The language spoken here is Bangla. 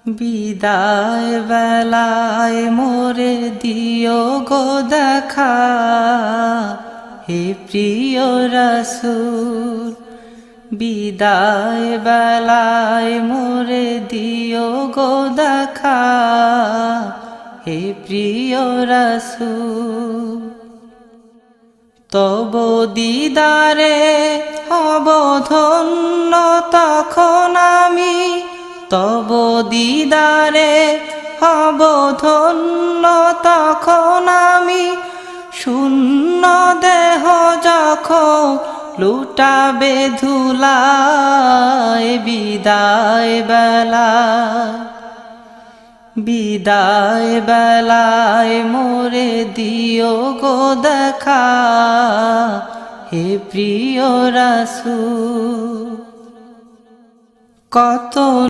বিদায় বেলায় মোরে দিও গো দেখা, হে প্রিয় রাসূল। বিদায় বেলায় মোরে দিও গো দেখা, হে প্রিয় রাসূল। তব দিদারে হব ধন্য তখন আমি, তব দিদারে হব ধন্য তখন আমি। শূন্য দেহ যখন লুটাবে ধুলায়, বিদায় বেলায়, বিদায় বেলায় মোরে দিও গো দেখা, হে প্রিয় রাসূল। কত